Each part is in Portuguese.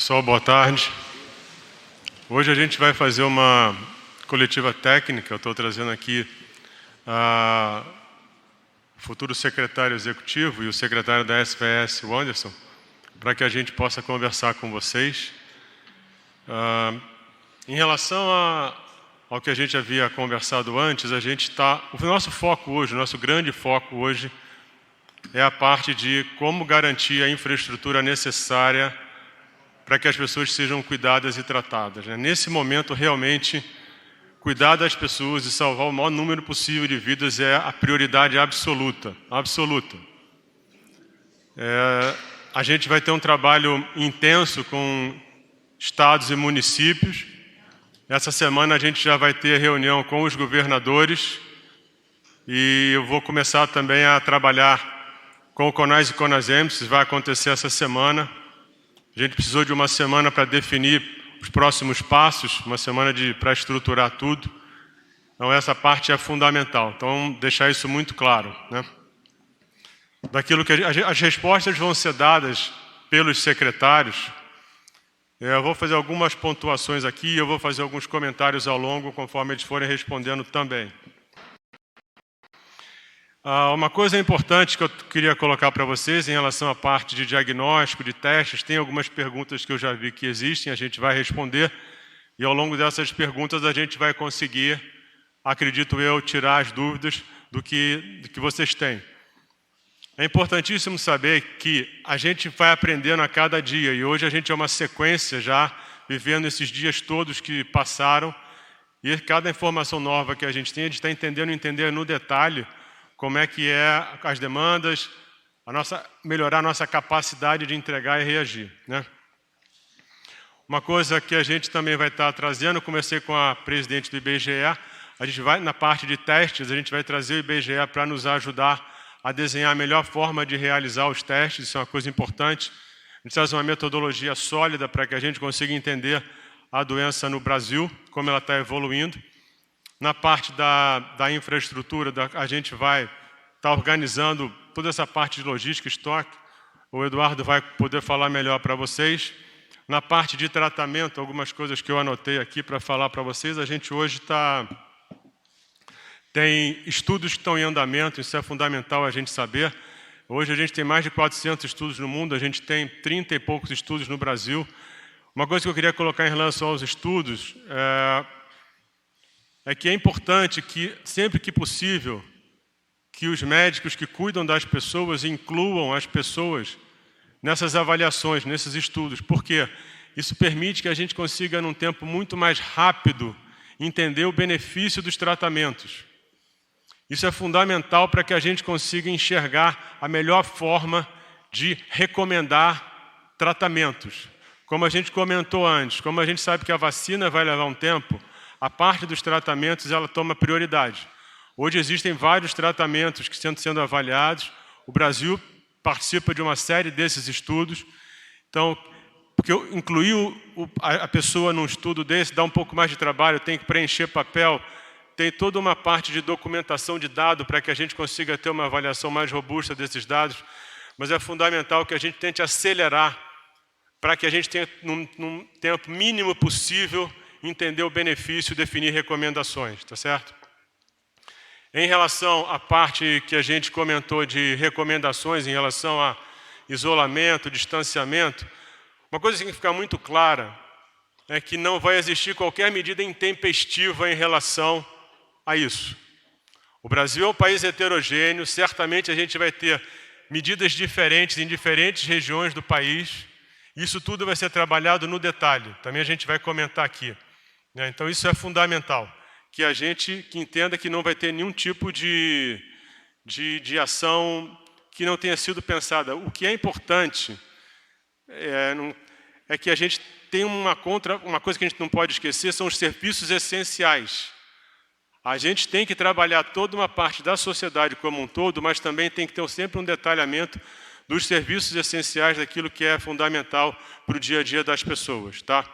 Pessoal, boa tarde. Hoje a gente vai fazer uma coletiva técnica. Eu estou trazendo aqui o futuro secretário executivo e o secretário da SVS, o Anderson, para que a gente possa conversar com vocês. Em relação ao que a gente havia conversado antes, o nosso foco hoje, o nosso grande foco hoje é a parte de como garantir a infraestrutura necessária para que as pessoas sejam cuidadas e tratadas, né? Nesse momento, realmente, cuidar das pessoas e salvar o maior número possível de vidas é a prioridade absoluta. Absoluta. A gente vai ter um trabalho intenso com estados e municípios. Essa semana a gente já vai ter reunião com os governadores e eu vou começar também a trabalhar com o CONAS e CONASEMS. Isso vai acontecer essa semana. A gente precisou de uma semana para definir os próximos passos, uma semana para estruturar tudo. Então, essa parte é fundamental. Então, deixar isso muito claro, né? Daquilo que as respostas vão ser dadas pelos secretários. Eu vou fazer algumas pontuações aqui e eu vou fazer alguns comentários ao longo, conforme eles forem respondendo também. Uma coisa importante que eu queria colocar para vocês em relação à parte de diagnóstico, de testes, tem algumas perguntas que eu já vi que existem, a gente vai responder, e ao longo dessas perguntas a gente vai conseguir, acredito eu, tirar as dúvidas do que vocês têm. É importantíssimo saber que a gente vai aprendendo a cada dia, e hoje a gente é uma sequência já, vivendo esses dias todos que passaram, e cada informação nova que a gente está entender no detalhe como é que é as demandas, melhorar a nossa capacidade de entregar e reagir, né? Uma coisa que a gente também vai estar trazendo, comecei com a presidente do IBGE, a gente vai, na parte de testes, a gente vai trazer o IBGE para nos ajudar a desenhar a melhor forma de realizar os testes, isso é uma coisa importante. A gente traz uma metodologia sólida para que a gente consiga entender a doença no Brasil, como ela está evoluindo. Na parte da infraestrutura, a gente vai estar organizando toda essa parte de logística, estoque. O Eduardo vai poder falar melhor para vocês. Na parte de tratamento, algumas coisas que eu anotei aqui para falar para vocês. A gente hoje tem estudos que estão em andamento, isso é fundamental a gente saber. Hoje a gente tem mais de 400 estudos no mundo, a gente tem 30 e poucos estudos no Brasil. Uma coisa que eu queria colocar em relação aos estudos é que é importante que, sempre que possível, que os médicos que cuidam das pessoas incluam as pessoas nessas avaliações, nesses estudos. Por quê? Isso permite que a gente consiga, num tempo muito mais rápido, entender o benefício dos tratamentos. Isso é fundamental para que a gente consiga enxergar a melhor forma de recomendar tratamentos. Como a gente comentou antes, como a gente sabe que a vacina vai levar um tempo, a parte dos tratamentos ela toma prioridade. Hoje existem vários tratamentos que estão sendo avaliados. O Brasil participa de uma série desses estudos. Então, porque incluir a pessoa num estudo desse dá um pouco mais de trabalho, tem que preencher papel, tem toda uma parte de documentação de dado para que a gente consiga ter uma avaliação mais robusta desses dados. Mas é fundamental que a gente tente acelerar para que a gente tenha, num tempo mínimo possível, entender o benefício e definir recomendações, tá certo? Em relação à parte que a gente comentou de recomendações em relação a isolamento, distanciamento, uma coisa que tem que ficar muito clara é que não vai existir qualquer medida intempestiva em relação a isso. O Brasil é um país heterogêneo, certamente a gente vai ter medidas diferentes em diferentes regiões do país. Isso tudo vai ser trabalhado no detalhe, também a gente vai comentar aqui. Então isso é fundamental, que a gente entenda que não vai ter nenhum tipo de ação que não tenha sido pensada. O que é importante é que a gente tem uma coisa que a gente não pode esquecer, são os serviços essenciais. A gente tem que trabalhar toda uma parte da sociedade como um todo, mas também tem que ter sempre um detalhamento dos serviços essenciais, daquilo que é fundamental para o dia a dia das pessoas, tá?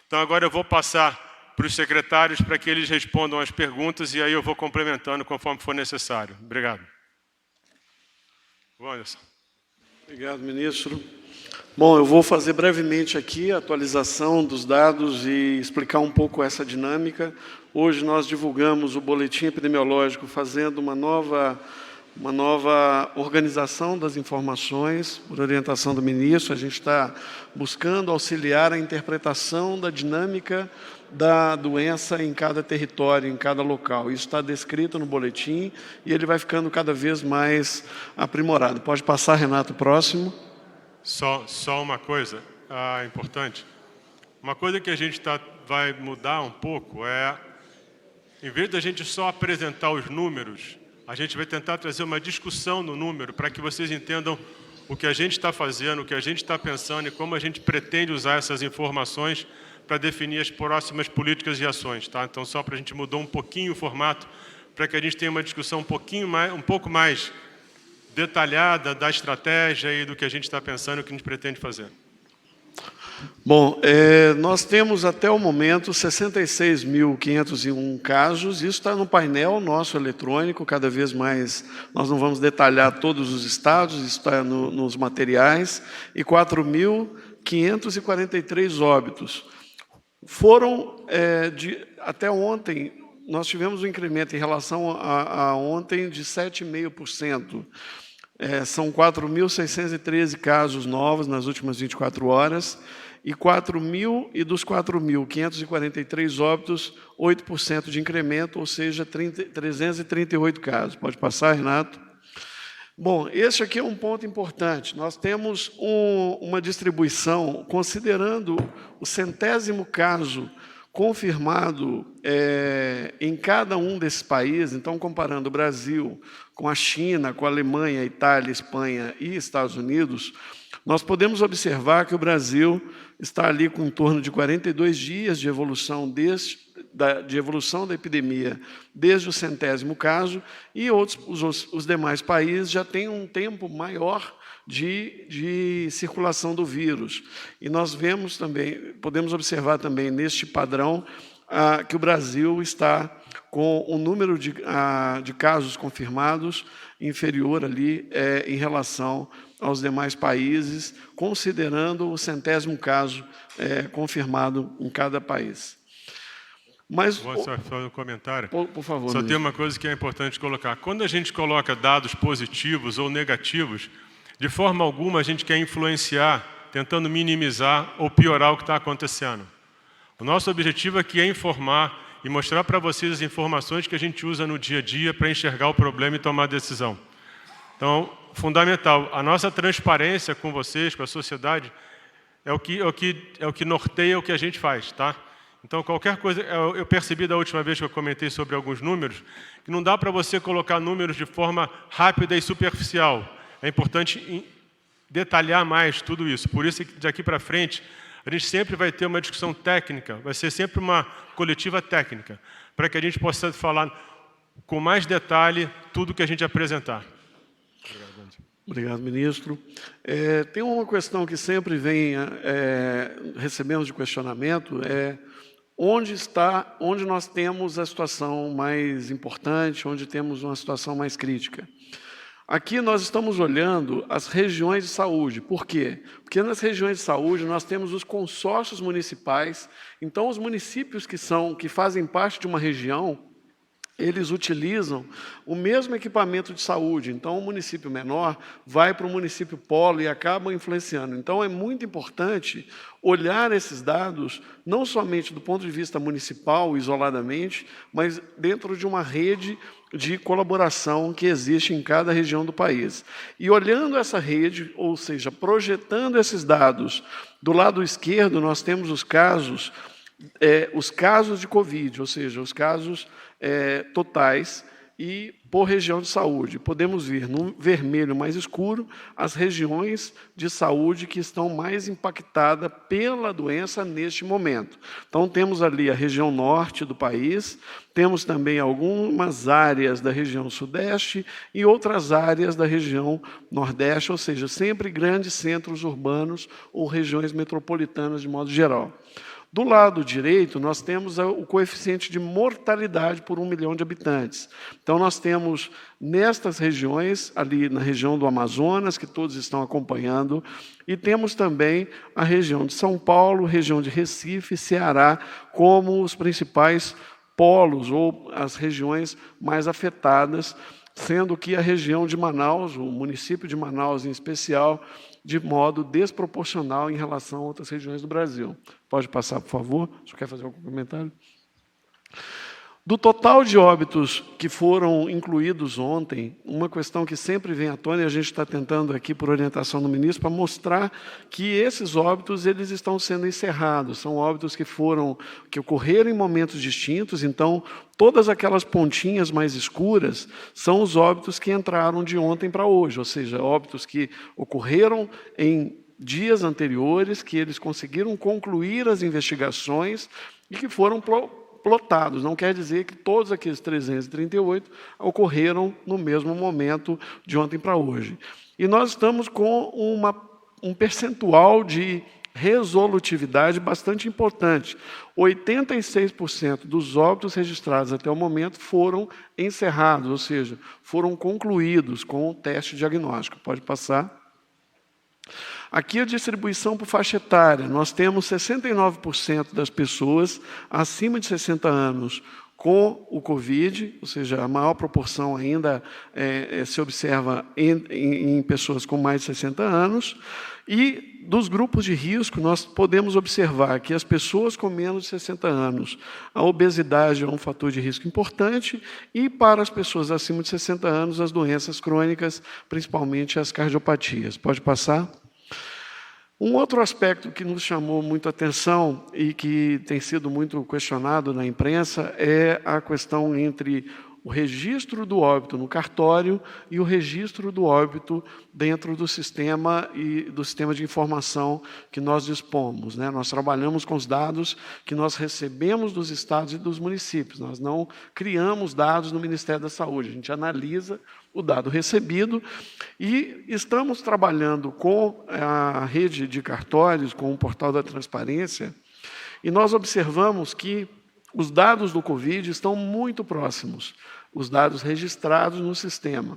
Então agora eu vou passar para os secretários para que eles respondam as perguntas e aí eu vou complementando conforme for necessário. Obrigado. Anderson. Obrigado, ministro. Bom, eu vou fazer brevemente aqui a atualização dos dados e explicar um pouco essa dinâmica. Hoje nós divulgamos o boletim epidemiológico fazendo uma nova organização das informações, por orientação do ministro. A gente está buscando auxiliar a interpretação da dinâmica da doença em cada território, em cada local. Isso está descrito no boletim e ele vai ficando cada vez mais aprimorado. Pode passar, Renato, próximo. Só uma coisa importante. Uma coisa que a gente vai mudar um pouco é, em vez da gente só apresentar os números, a gente vai tentar trazer uma discussão no número para que vocês entendam o que a gente está fazendo, o que a gente está pensando e como a gente pretende usar essas informações para definir as próximas políticas e ações. Tá? Então, só para a gente mudar um pouquinho o formato, para que a gente tenha uma discussão um pouco mais detalhada da estratégia e do que a gente está pensando e o que a gente pretende fazer. Bom, nós temos até o momento 66.501 casos, isso está no painel nosso eletrônico, cada vez mais nós não vamos detalhar todos os estados, isso está nos materiais, e 4.543 óbitos. Até ontem, nós tivemos um incremento em relação a ontem de 7,5%. São 4.613 casos novos nas últimas 24 horas e dos 4.543 óbitos, 8% de incremento, ou seja, 338 casos. Pode passar, Renato? Bom, esse aqui é um ponto importante. Nós temos uma distribuição, considerando o 100º caso confirmado em cada um desses países, então comparando o Brasil com a China, com a Alemanha, Itália, Espanha e Estados Unidos, nós podemos observar que o Brasil está ali com em torno de 42 dias de evolução da epidemia desde o 100º caso, e os demais países já têm um tempo maior de circulação do vírus. E nós podemos observar também neste padrão que o Brasil está com o número de casos confirmados inferior ali em relação aos demais países, considerando o 100º caso confirmado em cada país. Mas, vou só fazer um comentário. Por favor. Só tem uma coisa que é importante colocar. Quando a gente coloca dados positivos ou negativos, de forma alguma a gente quer influenciar, tentando minimizar ou piorar o que está acontecendo. O nosso objetivo aqui é informar e mostrar para vocês as informações que a gente usa no dia a dia para enxergar o problema e tomar decisão. Então, fundamental, a nossa transparência com vocês, com a sociedade, é o que norteia o que a gente faz, tá? Então, qualquer coisa, eu percebi da última vez que eu comentei sobre alguns números, que não dá para você colocar números de forma rápida e superficial. É importante detalhar mais tudo isso. Por isso, que daqui para frente, a gente sempre vai ter uma discussão técnica, vai ser sempre uma coletiva técnica, para que a gente possa falar com mais detalhe tudo que a gente apresentar. Obrigado, ministro. Tem uma questão que sempre recebemos de questionamento, onde nós temos a situação mais importante, onde temos uma situação mais crítica. Aqui nós estamos olhando as regiões de saúde. Por quê? Porque nas regiões de saúde nós temos os consórcios municipais. Então, os municípios que fazem parte de uma região, eles utilizam o mesmo equipamento de saúde. Então, o município menor vai para o município polo e acaba influenciando. Então, é muito importante olhar esses dados, não somente do ponto de vista municipal, isoladamente, mas dentro de uma rede de colaboração que existe em cada região do país. E olhando essa rede, ou seja, projetando esses dados, do lado esquerdo nós temos os casos de Covid, ou seja, os casos totais e por região de saúde. Podemos ver no vermelho mais escuro as regiões de saúde que estão mais impactadas pela doença neste momento. Então, temos ali a região norte do país, temos também algumas áreas da região sudeste e outras áreas da região nordeste, ou seja, sempre grandes centros urbanos ou regiões metropolitanas de modo geral. Do lado direito, nós temos o coeficiente de mortalidade por 1 milhão de habitantes. Então, nós temos nestas regiões, ali na região do Amazonas, que todos estão acompanhando, e temos também a região de São Paulo, região de Recife e Ceará, como os principais polos ou as regiões mais afetadas, sendo que a região de Manaus, o município de Manaus em especial, de modo desproporcional em relação a outras regiões do Brasil. Pode passar, por favor? Você quer fazer algum comentário? Do total de óbitos que foram incluídos ontem, uma questão que sempre vem à tona, e a gente está tentando aqui, por orientação do ministro, para mostrar que esses óbitos eles estão sendo encerrados. São óbitos que ocorreram em momentos distintos, então, todas aquelas pontinhas mais escuras são os óbitos que entraram de ontem para hoje, ou seja, óbitos que ocorreram em dias anteriores, que eles conseguiram concluir as investigações e que foram plotados. Não quer dizer que todos aqueles 338 ocorreram no mesmo momento de ontem para hoje. E nós estamos com um percentual de resolutividade bastante importante. 86% dos óbitos registrados até o momento foram encerrados, ou seja, foram concluídos com o teste diagnóstico. Pode passar. Aqui a distribuição por faixa etária. Nós temos 69% das pessoas acima de 60 anos com o Covid, ou seja, a maior proporção ainda se observa em pessoas com mais de 60 anos. E dos grupos de risco, nós podemos observar que as pessoas com menos de 60 anos, a obesidade é um fator de risco importante, e para as pessoas acima de 60 anos, as doenças crônicas, principalmente as cardiopatias. Pode passar? Um outro aspecto que nos chamou muito a atenção e que tem sido muito questionado na imprensa é a questão entre o registro do óbito no cartório e o registro do óbito dentro do sistema de informação que nós dispomos, né? Nós trabalhamos com os dados que nós recebemos dos estados e dos municípios. Nós não criamos dados no Ministério da Saúde, a gente analisa o dado recebido e estamos trabalhando com a rede de cartórios, com o portal da transparência, e nós observamos que os dados do Covid estão muito próximos, os dados registrados no sistema.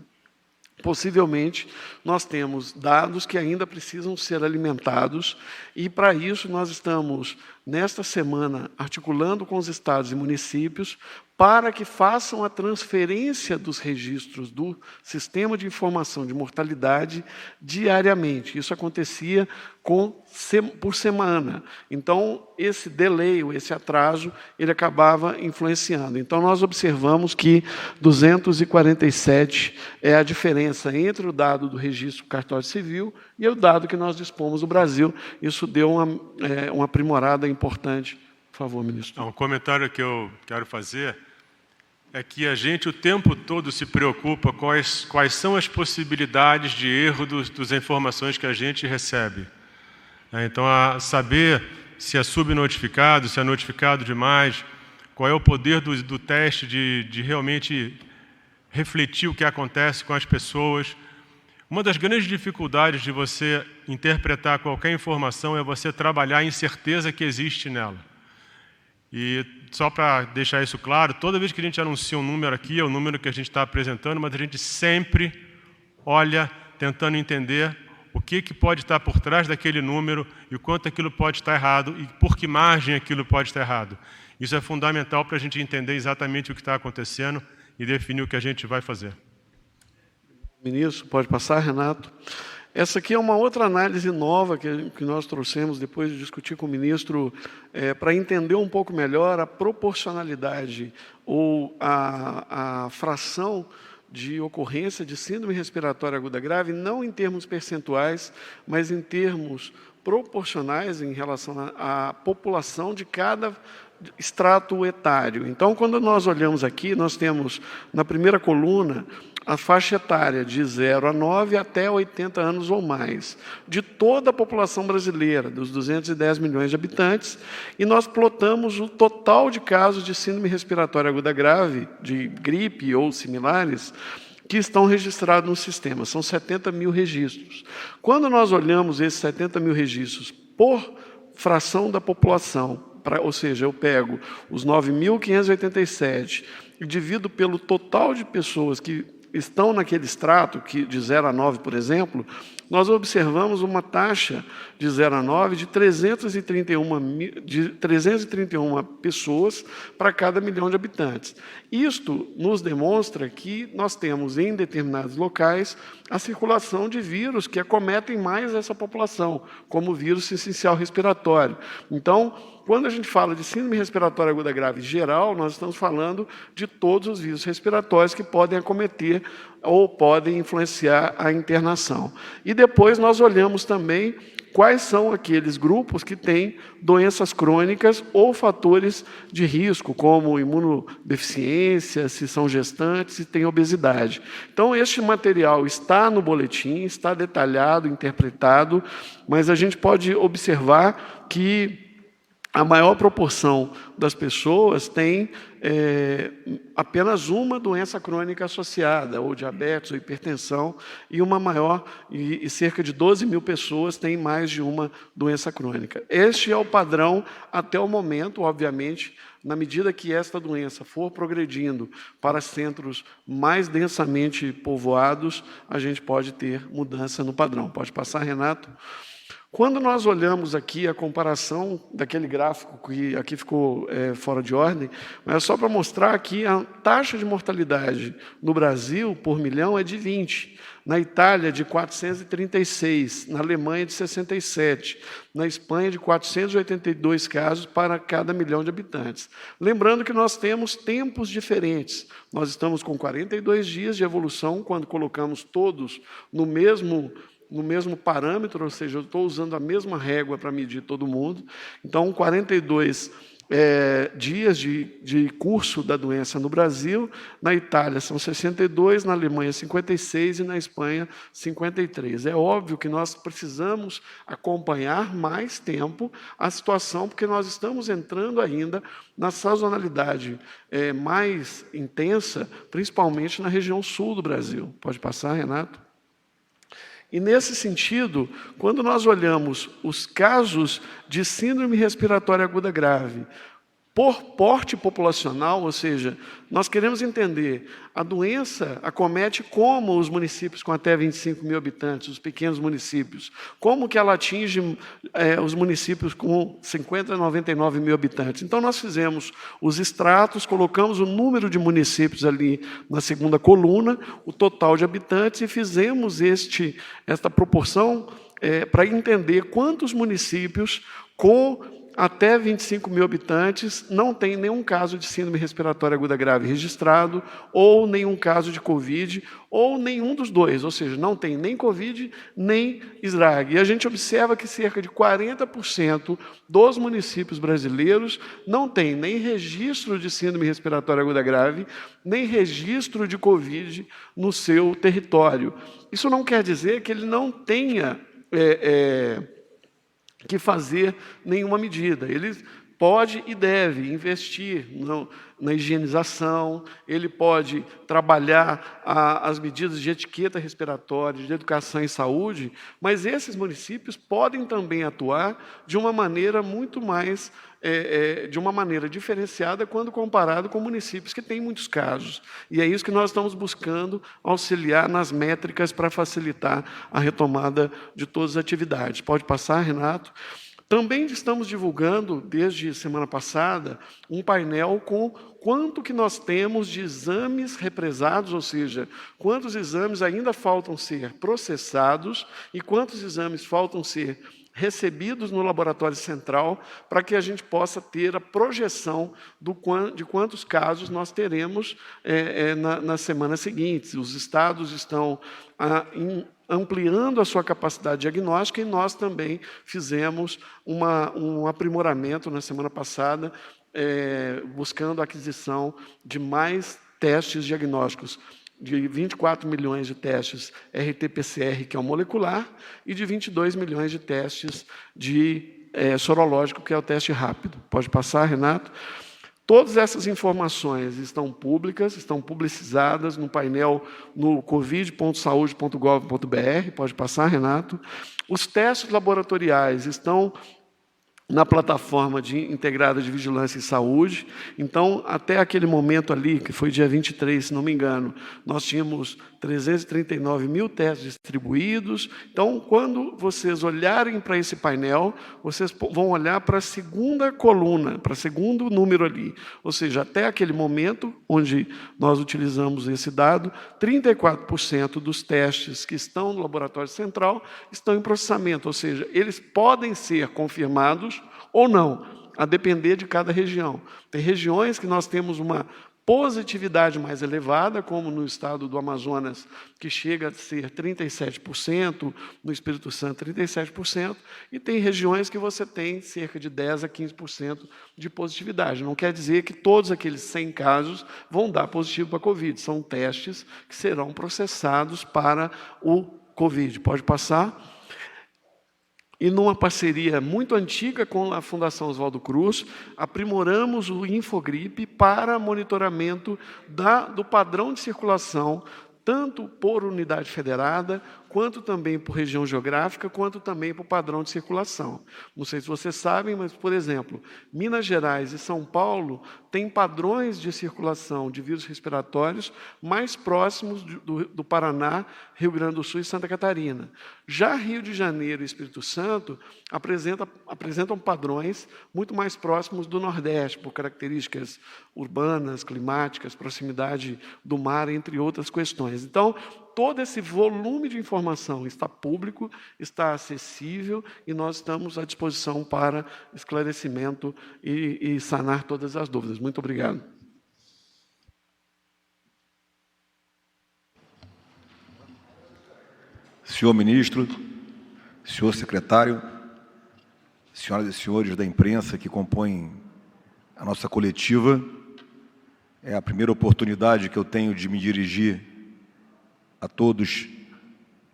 Possivelmente, nós temos dados que ainda precisam ser alimentados e, para isso, nós estamos, nesta semana, articulando com os estados e municípios para que façam a transferência dos registros do Sistema de Informação de Mortalidade diariamente. Isso acontecia por semana. Então, esse delay, esse atraso, ele acabava influenciando. Então, nós observamos que 247 é a diferença entre o dado do registro cartório civil e o dado que nós dispomos do Brasil. Isso deu uma aprimorada importante. Por favor, ministro. Um comentário que eu quero fazer é que a gente o tempo todo se preocupa quais são as possibilidades de erro das informações que a gente recebe. Então, saber se é subnotificado, se é notificado demais, qual é o poder do teste de realmente refletir o que acontece com as pessoas. Uma das grandes dificuldades de você interpretar qualquer informação é você trabalhar a incerteza que existe nela. E só para deixar isso claro, toda vez que a gente anuncia um número aqui, é o número que a gente está apresentando, mas a gente sempre olha tentando entender o que pode estar por trás daquele número e o quanto aquilo pode estar errado e por que margem aquilo pode estar errado. Isso é fundamental para a gente entender exatamente o que está acontecendo e definir o que a gente vai fazer. Ministro, pode passar, Renato. Essa aqui é uma outra análise nova que nós trouxemos depois de discutir com o ministro para entender um pouco melhor a proporcionalidade ou a fração de ocorrência de síndrome respiratória aguda grave, não em termos percentuais, mas em termos proporcionais em relação à população de cada extrato etário. Então, quando nós olhamos aqui, nós temos na primeira coluna a faixa etária de 0 a 9 até 80 anos ou mais, de toda a população brasileira, dos 210 milhões de habitantes, e nós plotamos o total de casos de síndrome respiratória aguda grave, de gripe ou similares, que estão registrados no sistema. São 70 mil registros. Quando nós olhamos esses 70 mil registros por fração da população, ou seja, eu pego os 9.587 e divido pelo total de pessoas que estão naquele extrato, de 0 a 9, por exemplo, nós observamos uma taxa de 0 a 9 de 331 pessoas para cada milhão de habitantes. Isto nos demonstra que nós temos, em determinados locais, a circulação de vírus que acometem mais essa população, como o vírus sincicial respiratório. Então, quando a gente fala de síndrome respiratória aguda grave geral, nós estamos falando de todos os vírus respiratórios que podem acometer ou podem influenciar a internação. E depois nós olhamos também quais são aqueles grupos que têm doenças crônicas ou fatores de risco, como imunodeficiência, se são gestantes, se têm obesidade. Então, este material está no boletim, está detalhado, interpretado, mas a gente pode observar que a maior proporção das pessoas tem apenas uma doença crônica associada, ou diabetes, ou hipertensão, e cerca de 12 mil pessoas têm mais de uma doença crônica. Este é o padrão até o momento, obviamente. Na medida que esta doença for progredindo para centros mais densamente povoados, a gente pode ter mudança no padrão. Pode passar, Renato? Quando nós olhamos aqui a comparação daquele gráfico que aqui ficou fora de ordem, mas é só para mostrar que a taxa de mortalidade no Brasil por milhão é de 20, na Itália de 436, na Alemanha de 67, na Espanha de 482 casos para cada milhão de habitantes. Lembrando que nós temos tempos diferentes. Nós estamos com 42 dias de evolução, quando colocamos todos no mesmo parâmetro, ou seja, eu estou usando a mesma régua para medir todo mundo. Então, 42 dias de curso da doença no Brasil, na Itália são 62, na Alemanha 56 e na Espanha 53. É óbvio que nós precisamos acompanhar mais tempo a situação, porque nós estamos entrando ainda na sazonalidade mais intensa, principalmente na região sul do Brasil. Pode passar, Renato? E, nesse sentido, quando nós olhamos os casos de síndrome respiratória aguda grave por porte populacional, ou seja, nós queremos entender, a doença acomete como os municípios com até 25 mil habitantes, os pequenos municípios, como que ela atinge os municípios com 50 a 99 mil habitantes. Então, nós fizemos os extratos, colocamos o número de municípios ali na segunda coluna, o total de habitantes, e fizemos esta proporção para entender quantos municípios com até 25 mil habitantes não tem nenhum caso de síndrome respiratória aguda grave registrado, ou nenhum caso de Covid, ou nenhum dos dois, ou seja, não tem nem Covid, nem SRAG. E a gente observa que cerca de 40% dos municípios brasileiros não tem nem registro de síndrome respiratória aguda grave, nem registro de Covid no seu território. Isso não quer dizer que ele não tenha que fazer nenhuma medida. Ele pode e deve investir na higienização, ele pode trabalhar as medidas de etiqueta respiratória, de educação e saúde, mas esses municípios podem também atuar de uma maneira muito mais, de uma maneira diferenciada quando comparado com municípios que têm muitos casos. E é isso que nós estamos buscando auxiliar nas métricas para facilitar a retomada de todas as atividades. Pode passar, Renato? Também estamos divulgando, desde semana passada, um painel com quanto que nós temos de exames represados, ou seja, quantos exames ainda faltam ser processados e quantos exames faltam ser recebidos no laboratório central, para que a gente possa ter a projeção de quantos casos nós teremos nas semanas seguintes. Os estados estão ampliando a sua capacidade diagnóstica e nós também fizemos um aprimoramento na semana passada, buscando a aquisição de mais testes diagnósticos, de 24 milhões de testes RT-PCR, que é o molecular, e de 22 milhões de testes de sorológico, que é o teste rápido. Pode passar, Renato? Todas essas informações estão públicas, estão publicizadas no painel no covid.saude.gov.br. Pode passar, Renato? Os testes laboratoriais estão na plataforma integrada de vigilância e saúde. Então, até aquele momento ali, que foi dia 23, se não me engano, nós tínhamos 339 mil testes distribuídos. Então, quando vocês olharem para esse painel, vocês vão olhar para a segunda coluna, para o segundo número ali. Ou seja, até aquele momento, onde nós utilizamos esse dado, 34% dos testes que estão no laboratório central estão em processamento, ou seja, eles podem ser confirmados ou não, a depender de cada região. Tem regiões que nós temos uma positividade mais elevada, como no estado do Amazonas, que chega a ser 37%, no Espírito Santo 37%, e tem regiões que você tem cerca de 10% a 15% de positividade. Não quer dizer que todos aqueles 100 casos vão dar positivo para a Covid, são testes que serão processados para o Covid. Pode passar? E numa parceria muito antiga com a Fundação Oswaldo Cruz, aprimoramos o Infogripe para monitoramento do padrão de circulação, tanto por unidade federada, quanto também por região geográfica, quanto também por padrão de circulação. Não sei se vocês sabem, mas, por exemplo, Minas Gerais e São Paulo têm padrões de circulação de vírus respiratórios mais próximos do Paraná, Rio Grande do Sul e Santa Catarina. Já Rio de Janeiro e Espírito Santo apresentam padrões muito mais próximos do Nordeste, por características urbanas, climáticas, proximidade do mar, entre outras questões. Então, todo esse volume de informação está público, está acessível, e nós estamos à disposição para esclarecimento e sanar todas as dúvidas. Muito obrigado. Senhor ministro, senhor secretário, senhoras e senhores da imprensa que compõem a nossa coletiva, é a primeira oportunidade que eu tenho de me dirigir a todos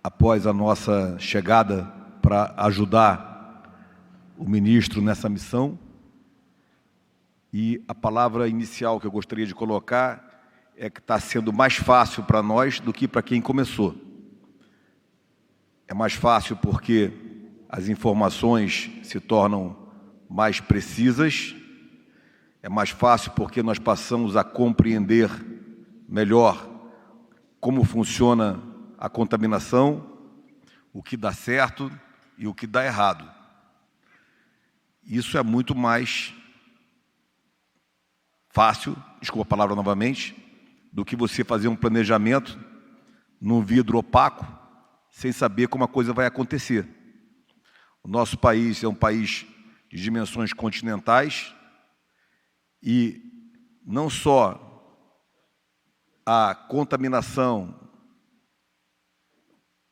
após a nossa chegada para ajudar o ministro nessa missão. E a palavra inicial que eu gostaria de colocar é que está sendo mais fácil para nós do que para quem começou. É mais fácil porque as informações se tornam mais precisas, é mais fácil porque nós passamos a compreender melhor como funciona a contaminação, o que dá certo e o que dá errado. Isso é muito mais fácil, desculpa a palavra novamente, do que você fazer um planejamento num vidro opaco, sem saber como a coisa vai acontecer. O nosso país é um país de dimensões continentais e não só a contaminação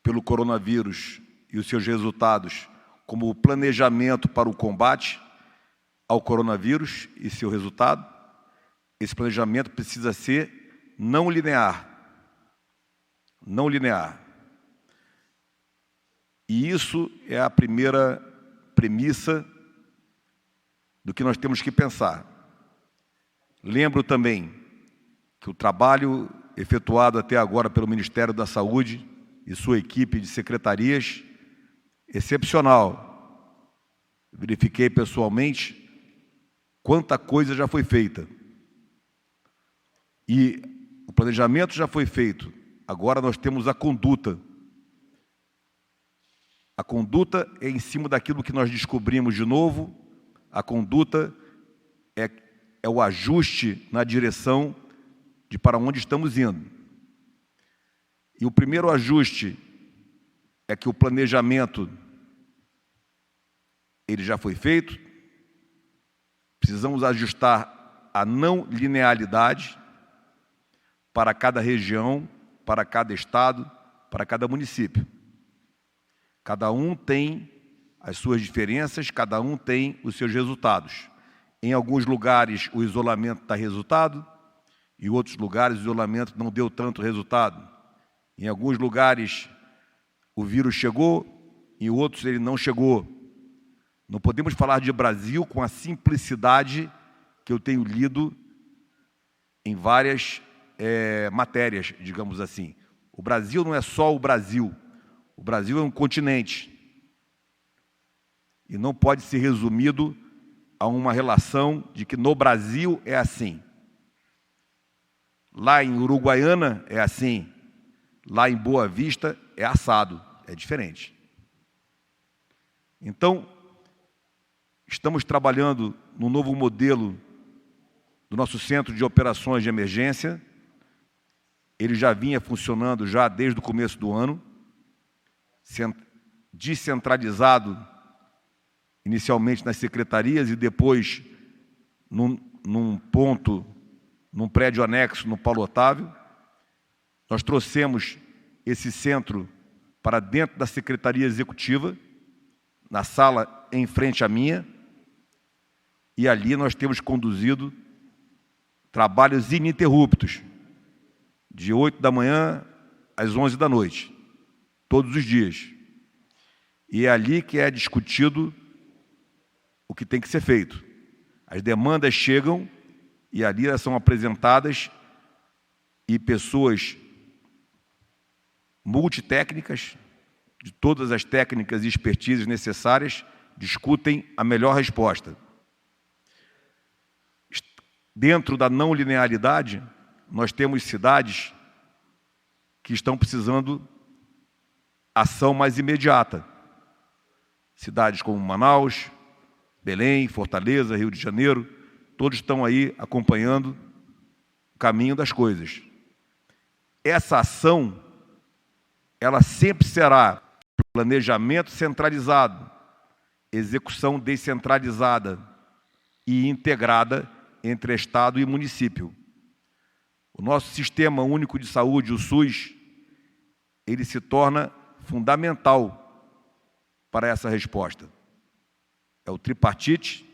pelo coronavírus e os seus resultados, como o planejamento para o combate ao coronavírus e seu resultado, esse planejamento precisa ser não linear. Não linear. E isso é a primeira premissa do que nós temos que pensar. Lembro também que o trabalho efetuado até agora pelo Ministério da Saúde e sua equipe de secretarias, excepcional. Verifiquei pessoalmente quanta coisa já foi feita. E o planejamento já foi feito. Agora nós temos a conduta. A conduta é em cima daquilo que nós descobrimos de novo. A conduta é o ajuste na direção de para onde estamos indo. E o primeiro ajuste é que o planejamento ele já foi feito. Precisamos ajustar a não linearidade para cada região, para cada estado, para cada município. Cada um tem as suas diferenças, cada um tem os seus resultados. Em alguns lugares o isolamento dá resultado, em outros lugares o isolamento não deu tanto resultado. Em alguns lugares o vírus chegou, em outros ele não chegou. Não podemos falar de Brasil com a simplicidade que eu tenho lido em várias matérias, digamos assim. O Brasil não é só o Brasil é um continente. E não pode ser resumido a uma relação de que no Brasil é assim. Lá em Uruguaiana é assim. Lá em Boa Vista é assado, é diferente. Então, estamos trabalhando no novo modelo do nosso Centro de Operações de Emergência. Ele já vinha funcionando já desde o começo do ano, descentralizado inicialmente nas secretarias e depois num prédio anexo no Paulo Otávio. Nós trouxemos esse centro para dentro da Secretaria Executiva, na sala em frente à minha, e ali nós temos conduzido trabalhos ininterruptos, de 8 da manhã às 11 da noite, todos os dias. E é ali que é discutido o que tem que ser feito. As demandas chegam e ali elas são apresentadas e pessoas multitécnicas, de todas as técnicas e expertises necessárias, discutem a melhor resposta. Dentro da não linearidade, nós temos cidades que estão precisando ação mais imediata. Cidades como Manaus, Belém, Fortaleza, Rio de Janeiro, todos estão aí acompanhando o caminho das coisas. Essa ação, ela sempre será planejamento centralizado, execução descentralizada e integrada entre Estado e município. O nosso Sistema Único de Saúde, o SUS, ele se torna fundamental para essa resposta. É o tripartite,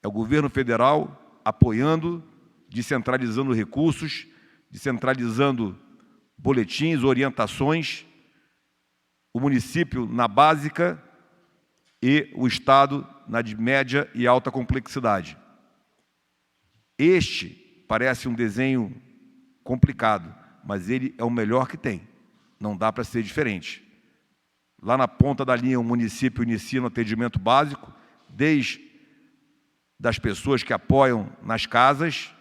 é o governo federal apoiando, descentralizando recursos, descentralizando boletins, orientações, o município na básica e o Estado na de média e alta complexidade. Este parece um desenho complicado, mas ele é o melhor que tem. Não dá para ser diferente. Lá na ponta da linha, o município inicia no atendimento básico, desde das pessoas que apoiam nas casas,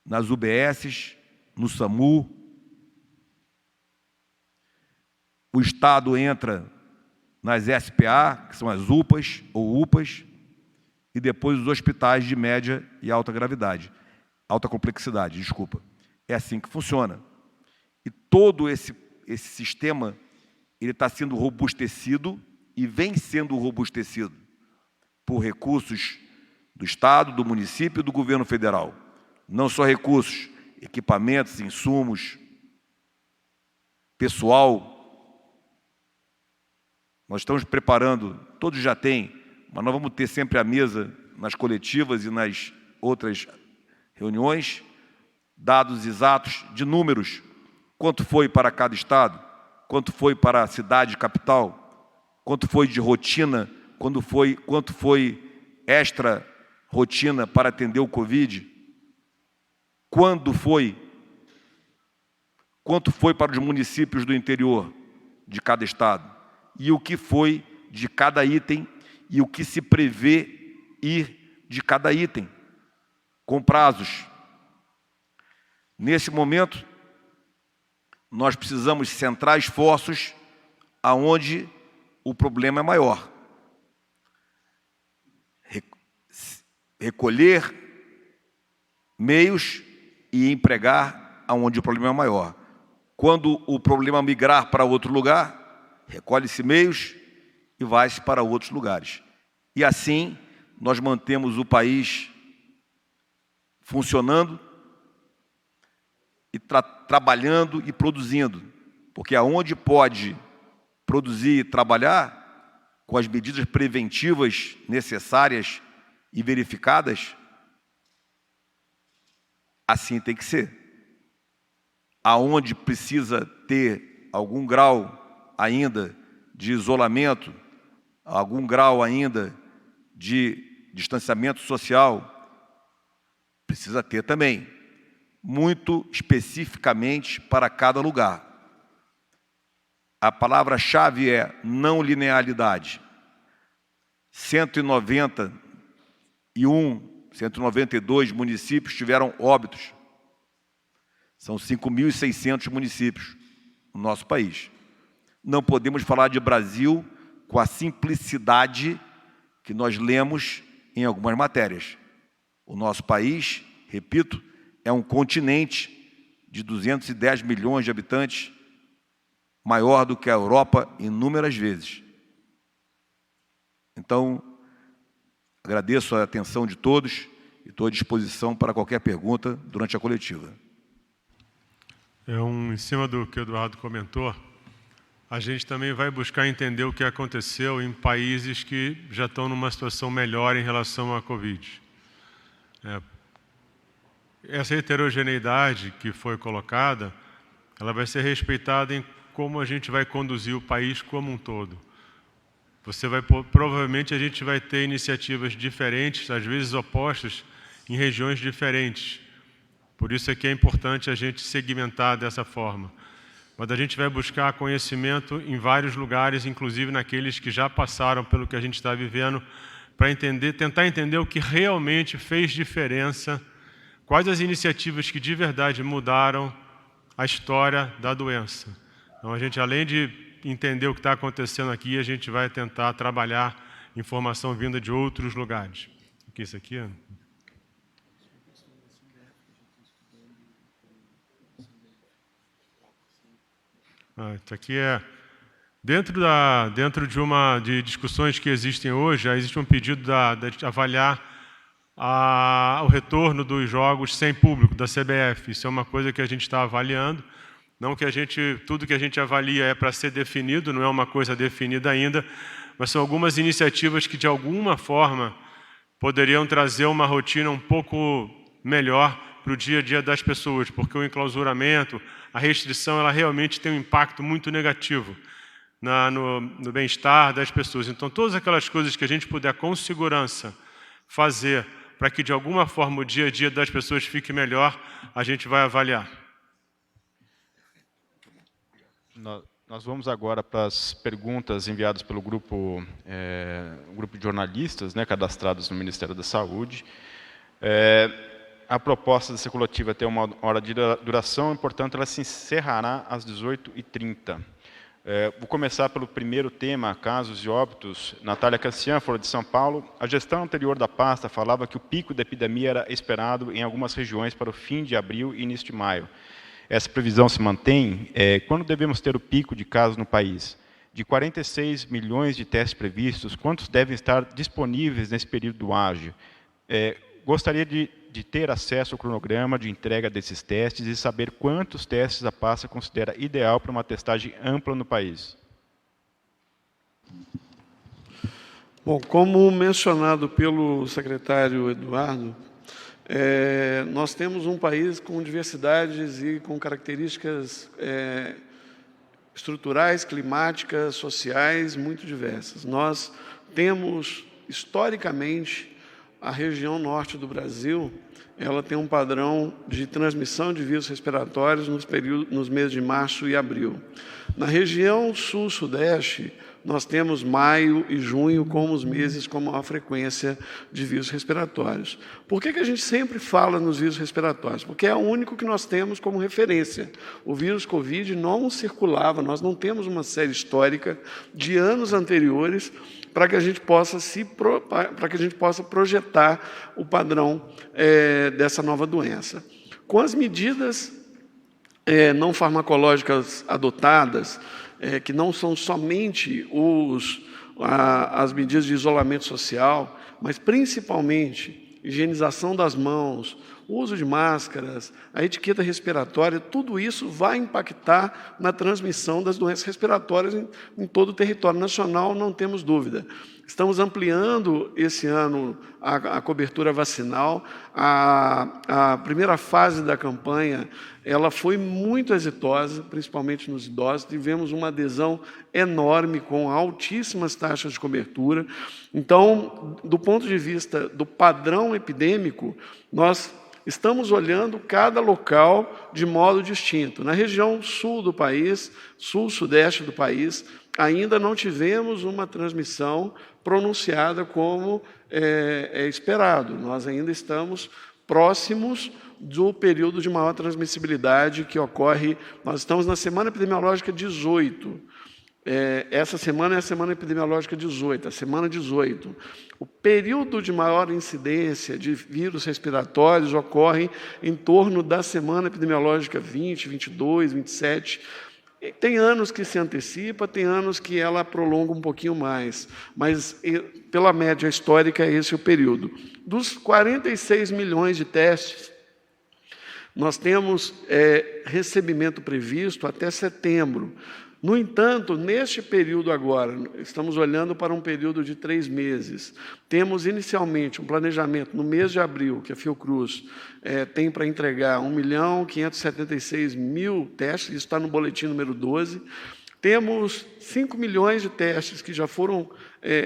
nas UBSs, no SAMU. O Estado entra nas SPA, que são as UPAs ou UPAs, e depois os hospitais de média e alta gravidade, alta complexidade, desculpa. É assim que funciona. E todo esse sistema, ele está sendo robustecido e vem sendo robustecido por recursos do Estado, do município e do governo federal. Não só recursos, equipamentos, insumos, pessoal. Nós estamos preparando, todos já têm, mas nós vamos ter sempre à mesa, nas coletivas e nas outras reuniões, dados exatos de números, quanto foi para cada estado, quanto foi para a cidade capital, quanto foi de rotina, quanto foi extra rotina para atender o Covid, quanto foi para os municípios do interior de cada estado, e o que foi de cada item e o que se prevê ir de cada item, com prazos. Nesse momento, nós precisamos centrar esforços aonde o problema é maior. Recolher meios e empregar aonde o problema é maior. Quando o problema migrar para outro lugar, recolhe-se meios e vai-se para outros lugares. E assim, nós mantemos o país funcionando e trabalhando e produzindo. Porque aonde pode produzir e trabalhar, com as medidas preventivas necessárias e verificadas, assim tem que ser. Aonde precisa ter algum grau ainda de isolamento, algum grau ainda de distanciamento social, precisa ter também, muito especificamente para cada lugar. A palavra-chave é não linearidade. 192 municípios tiveram óbitos. São 5.600 municípios no nosso país. Não podemos falar de Brasil com a simplicidade que nós lemos em algumas matérias. O nosso país, repito, é um continente de 210 milhões de habitantes, maior do que a Europa inúmeras vezes. Então, agradeço a atenção de todos e estou à disposição para qualquer pergunta durante a coletiva. Em cima do que o Eduardo comentou, a gente também vai buscar entender o que aconteceu em países que já estão numa situação melhor em relação à Covid. Essa heterogeneidade que foi colocada, ela vai ser respeitada em como a gente vai conduzir o país como um todo. Provavelmente a gente vai ter iniciativas diferentes, às vezes opostas, em regiões diferentes. Por isso é que é importante a gente segmentar dessa forma. Mas a gente vai buscar conhecimento em vários lugares, inclusive naqueles que já passaram pelo que a gente está vivendo, para tentar entender o que realmente fez diferença, quais as iniciativas que de verdade mudaram a história da doença. Então, a gente, além de entender o que está acontecendo aqui, a gente vai tentar trabalhar informação vinda de outros lugares. O que é isso aqui? Isso aqui é... Dentro de discussões que existem hoje, existe um pedido de avaliar o retorno dos jogos sem público, da CBF. Isso é uma coisa que a gente está avaliando. Não que tudo que a gente avalia é para ser definido, não é uma coisa definida ainda, mas são algumas iniciativas que, de alguma forma, poderiam trazer uma rotina um pouco melhor para o dia a dia das pessoas, porque o enclausuramento, a restrição, ela realmente tem um impacto muito negativo no bem-estar das pessoas. Então, todas aquelas coisas que a gente puder, com segurança, fazer para que, de alguma forma, o dia a dia das pessoas fique melhor, a gente vai avaliar. Nós vamos agora para as perguntas enviadas pelo grupo de jornalistas, cadastrados no Ministério da Saúde. A proposta dessa coletiva tem uma hora de duração, portanto, ela se encerrará às 18h30. Vou começar pelo primeiro tema, casos e óbitos. Natália Cancian, Folha de São Paulo. A gestão anterior da pasta falava que o pico da epidemia era esperado em algumas regiões para o fim de abril e início de maio. Essa previsão se mantém? Quando devemos ter o pico de casos no país? De 46 milhões de testes previstos, quantos devem estar disponíveis nesse período ágil? Gostaria de ter acesso ao cronograma de entrega desses testes e saber quantos testes a pasta considera ideal para uma testagem ampla no país. Bom, como mencionado pelo secretário Eduardo, nós temos um país com diversidades e com características estruturais, climáticas, sociais muito diversas. Nós temos, historicamente, a região norte do Brasil, ela tem um padrão de transmissão de vírus respiratórios nos meses de março e abril. Na região sul-sudeste, nós temos maio e junho como os meses com maior frequência de vírus respiratórios. Por que a gente sempre fala nos vírus respiratórios? Porque é o único que nós temos como referência. O vírus Covid não circulava, nós não temos uma série histórica de anos anteriores para que a gente possa projetar o padrão dessa nova doença. Com as medidas não farmacológicas adotadas, que não são somente as medidas de isolamento social, mas principalmente higienização das mãos, o uso de máscaras, a etiqueta respiratória, tudo isso vai impactar na transmissão das doenças respiratórias em todo o território nacional, não temos dúvida. Estamos ampliando esse ano a cobertura vacinal. A primeira fase da campanha ela foi muito exitosa, principalmente nos idosos. Tivemos uma adesão enorme, com altíssimas taxas de cobertura. Então, do ponto de vista do padrão epidêmico, nós estamos olhando cada local de modo distinto. Na região sul do país, sul-sudeste do país, ainda não tivemos uma transmissão pronunciada como é esperado. Nós ainda estamos próximos do período de maior transmissibilidade que ocorre. Nós estamos na semana epidemiológica 18. Essa semana é a semana epidemiológica 18, a semana 18. O período de maior incidência de vírus respiratórios ocorre em torno da semana epidemiológica 20, 22, 27. Tem anos que se antecipa, tem anos que ela prolonga um pouquinho mais, mas pela média histórica esse é o período. Dos 46 milhões de testes, nós temos recebimento previsto até setembro. No entanto, neste período agora, estamos olhando para um período de 3 meses. Temos inicialmente um planejamento no mês de abril, que a Fiocruz tem para entregar 1.576.000 testes, isso está no boletim número 12. Temos 5 milhões de testes que já foram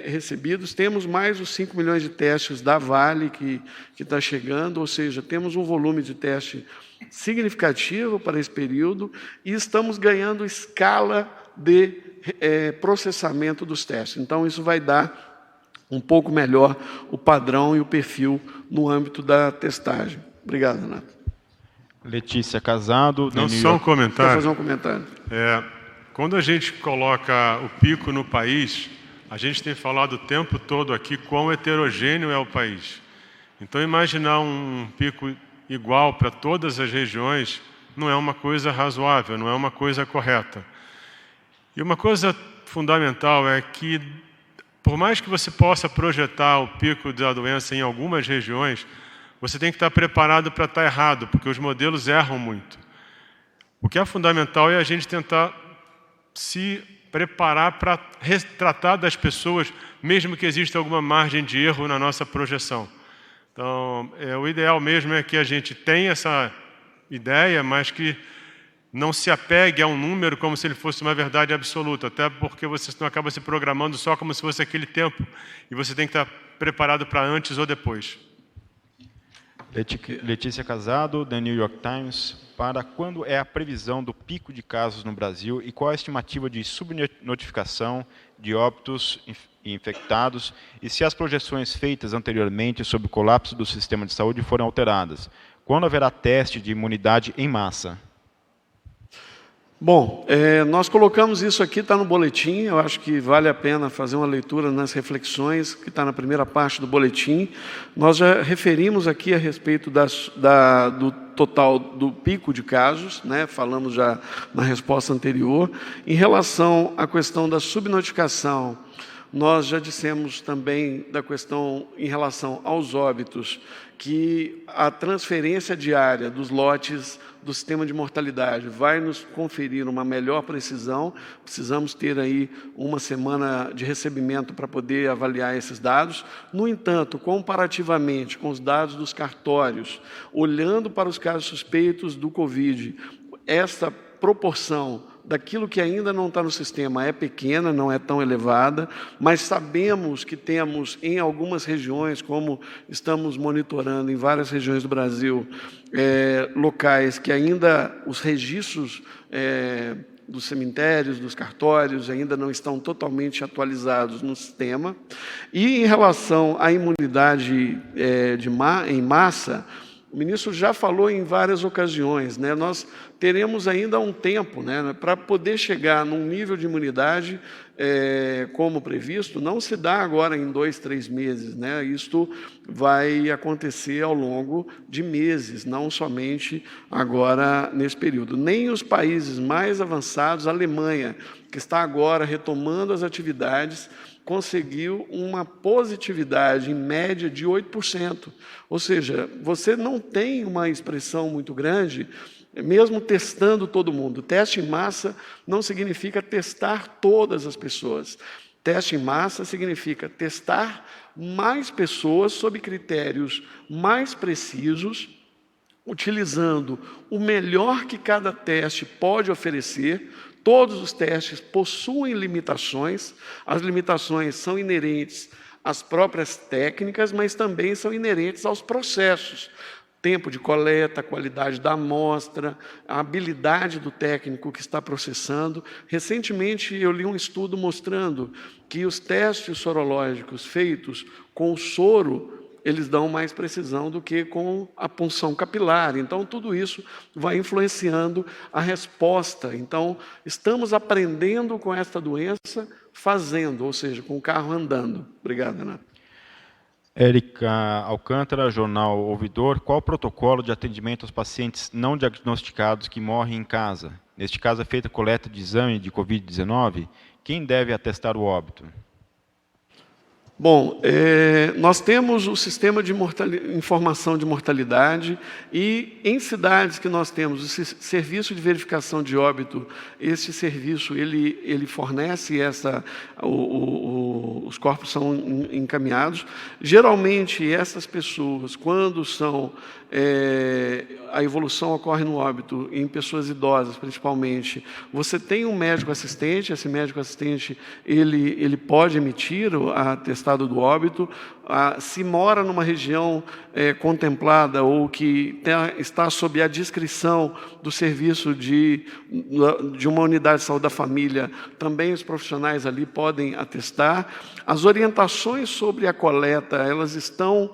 recebidos, temos mais os 5 milhões de testes da Vale que está chegando, ou seja, temos um volume de teste significativo para esse período e estamos ganhando escala de processamento dos testes. Então, isso vai dar um pouco melhor o padrão e o perfil no âmbito da testagem. Obrigado, Renato. Letícia Casado. Não, só um comentário. Quer fazer um comentário? Quando a gente coloca o pico no país, a gente tem falado o tempo todo aqui quão heterogêneo é o país. Então, imaginar um pico igual para todas as regiões não é uma coisa razoável, não é uma coisa correta. E uma coisa fundamental é que, por mais que você possa projetar o pico da doença em algumas regiões, você tem que estar preparado para estar errado, porque os modelos erram muito. O que é fundamental é a gente tentar se preparar para retratar das pessoas, mesmo que exista alguma margem de erro na nossa projeção. Então, o ideal mesmo é que a gente tenha essa ideia, mas que não se apegue a um número como se ele fosse uma verdade absoluta, até porque você não acaba se programando só como se fosse aquele tempo, e você tem que estar preparado para antes ou depois. Letícia Casado, The New York Times. Para quando é a previsão do pico de casos no Brasil e qual a estimativa de subnotificação de óbitos infectados e se as projeções feitas anteriormente sobre o colapso do sistema de saúde forem alteradas? Quando haverá teste de imunidade em massa? Bom, nós colocamos isso aqui, está no boletim, eu acho que vale a pena fazer uma leitura nas reflexões, que está na primeira parte do boletim. Nós já referimos aqui a respeito do total do pico de casos, né? Falamos já na resposta anterior. Em relação à questão da subnotificação, nós já dissemos também da questão em relação aos óbitos, que a transferência diária dos lotes do sistema de mortalidade vai nos conferir uma melhor precisão. Precisamos ter aí uma semana de recebimento para poder avaliar esses dados. No entanto, comparativamente com os dados dos cartórios, olhando para os casos suspeitos do Covid, essa proporção daquilo que ainda não está no sistema é pequena, não é tão elevada, mas sabemos que temos em algumas regiões, como estamos monitorando em várias regiões do Brasil, locais que ainda os registros dos cemitérios, dos cartórios, ainda não estão totalmente atualizados no sistema. E em relação à imunidade em massa, o ministro já falou em várias ocasiões, né? Nós teremos ainda um tempo, né, para poder chegar num nível de imunidade como previsto. Não se dá agora em 2, 3 meses, né? Isto vai acontecer ao longo de meses, não somente agora nesse período. Nem os países mais avançados, a Alemanha, que está agora retomando as atividades, conseguiu uma positividade em média de 8%. Ou seja, você não tem uma expressão muito grande, mesmo testando todo mundo. Teste em massa não significa testar todas as pessoas. Teste em massa significa testar mais pessoas sob critérios mais precisos, utilizando o melhor que cada teste pode oferecer. Todos os testes possuem limitações, as limitações são inerentes às próprias técnicas, mas também são inerentes aos processos. tempo de coleta, a qualidade da amostra, a habilidade do técnico que está processando. Recentemente, eu li um estudo mostrando que os testes sorológicos feitos com o soro, eles dão mais precisão do que com a punção capilar. Então, tudo isso vai influenciando a resposta. Então, estamos aprendendo com esta doença, fazendo, ou seja, com o carro andando. Obrigado, Renato. Érica Alcântara, Jornal Ouvidor. Qual o protocolo de atendimento aos pacientes não diagnosticados que morrem em casa? Neste caso, é feita coleta de exame de Covid-19? Quem deve atestar o óbito? Bom, nós temos o sistema de informação de mortalidade e em cidades que nós temos o serviço de verificação de óbito, esse serviço ele fornece os corpos são encaminhados. Geralmente essas pessoas, quando são a evolução ocorre no óbito em pessoas idosas, principalmente, você tem um médico assistente. Esse médico assistente ele pode emitir o atestado do óbito. Se mora numa região contemplada ou que está sob a descrição do serviço de uma unidade de saúde da família, também os profissionais ali podem atestar. As orientações sobre a coleta, elas estão...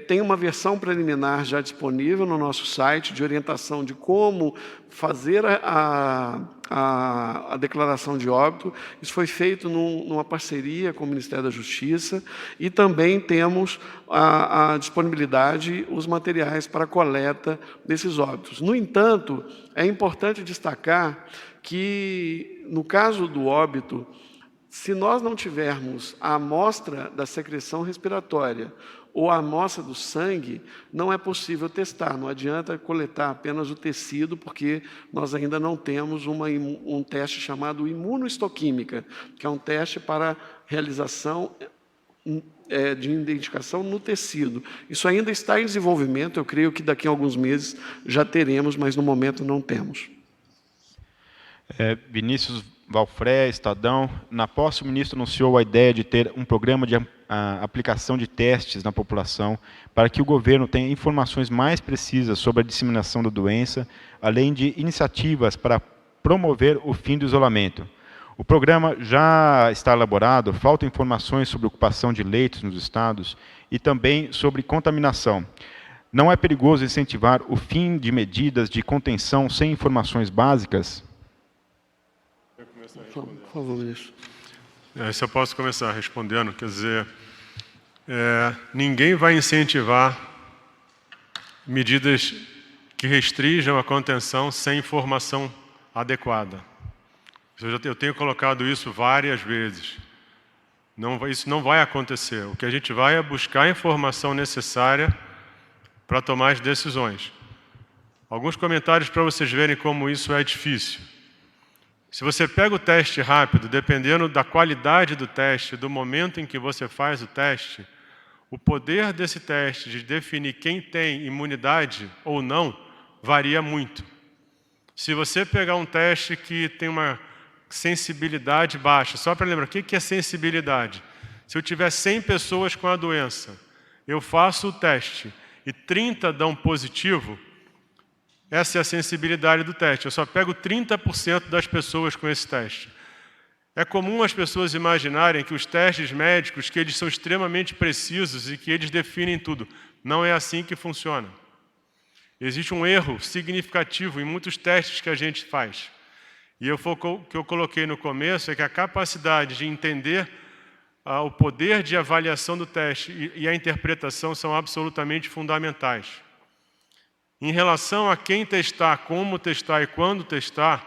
tem uma versão preliminar já disponível no nosso site de orientação de como fazer a declaração de óbito. Isso foi feito numa parceria com o Ministério da Justiça e também temos a disponibilidade, os materiais para a coleta desses óbitos. No entanto, é importante destacar que, no caso do óbito, se nós não tivermos a amostra da secreção respiratória ou a amostra do sangue, não é possível testar. Não adianta coletar apenas o tecido, porque nós ainda não temos um teste chamado imunohistoquímica, que é um teste para realização de identificação no tecido. Isso ainda está em desenvolvimento, eu creio que daqui a alguns meses já teremos, mas no momento não temos. Vinícius Valfré, Estadão. Na posse, o ministro anunciou a ideia de ter um programa de aplicação de testes na população para que o governo tenha informações mais precisas sobre a disseminação da doença, além de iniciativas para promover o fim do isolamento. O programa já está elaborado, faltam informações sobre ocupação de leitos nos estados e também sobre contaminação. Não é perigoso incentivar o fim de medidas de contenção sem informações básicas? Por favor, ministro. Se eu posso começar respondendo, quer dizer, ninguém vai incentivar medidas que restringam a contenção sem informação adequada. Eu tenho colocado isso várias vezes. Isso não vai acontecer. O que a gente vai é buscar a informação necessária para tomar as decisões. Alguns comentários para vocês verem como isso é difícil. Se você pega o teste rápido, dependendo da qualidade do teste, do momento em que você faz o teste, o poder desse teste de definir quem tem imunidade ou não varia muito. Se você pegar um teste que tem uma sensibilidade baixa, só para lembrar, o que é sensibilidade? Se eu tiver 100 pessoas com a doença, eu faço o teste e 30 dão positivo, essa é a sensibilidade do teste. Eu só pego 30% das pessoas com esse teste. É comum as pessoas imaginarem que os testes médicos, que eles são extremamente precisos e que eles definem tudo. Não é assim que funciona. Existe um erro significativo em muitos testes que a gente faz. E o que eu coloquei no começo é que a capacidade de entender o poder de avaliação do teste e a interpretação são absolutamente fundamentais. Em relação a quem testar, como testar e quando testar,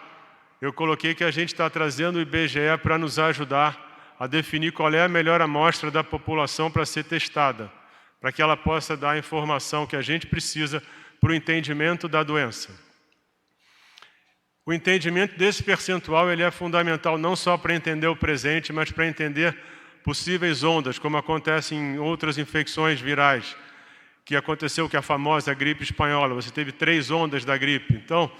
eu coloquei que a gente está trazendo o IBGE para nos ajudar a definir qual é a melhor amostra da população para ser testada, para que ela possa dar a informação que a gente precisa para o entendimento da doença. O entendimento desse percentual ele é fundamental não só para entender o presente, mas para entender possíveis ondas, como acontece em outras infecções virais, que aconteceu que a famosa gripe espanhola, você teve 3 ondas da gripe. Então,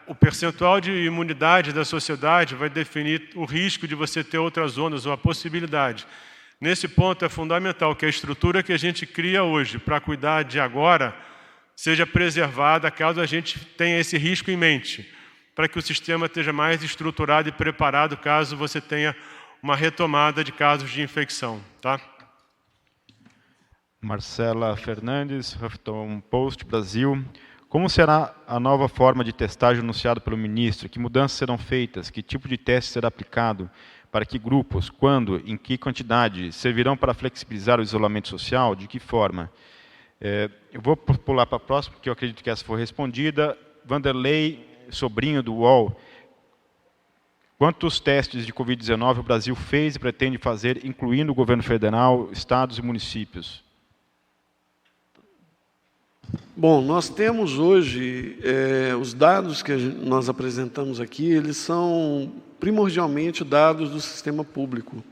o percentual de imunidade da sociedade vai definir o risco de você ter outras ondas ou a possibilidade. Nesse ponto é fundamental que a estrutura que a gente cria hoje para cuidar de agora seja preservada caso a gente tenha esse risco em mente, para que o sistema esteja mais estruturado e preparado caso você tenha uma retomada de casos de infecção. Tá? Marcela Fernandes, Huffington Post, Brasil. Como será a nova forma de testagem anunciada pelo ministro? Que mudanças serão feitas? Que tipo de teste será aplicado? Para que grupos? Quando? Em que quantidade? Servirão para flexibilizar o isolamento social? De que forma? Eu vou pular para a próxima, porque eu acredito que essa foi respondida. Vanderlei, sobrinho do UOL. Quantos testes de Covid-19 o Brasil fez e pretende fazer, incluindo o governo federal, estados e municípios? Bom, nós temos hoje, os dados que nós apresentamos aqui, eles são primordialmente dados do sistema público.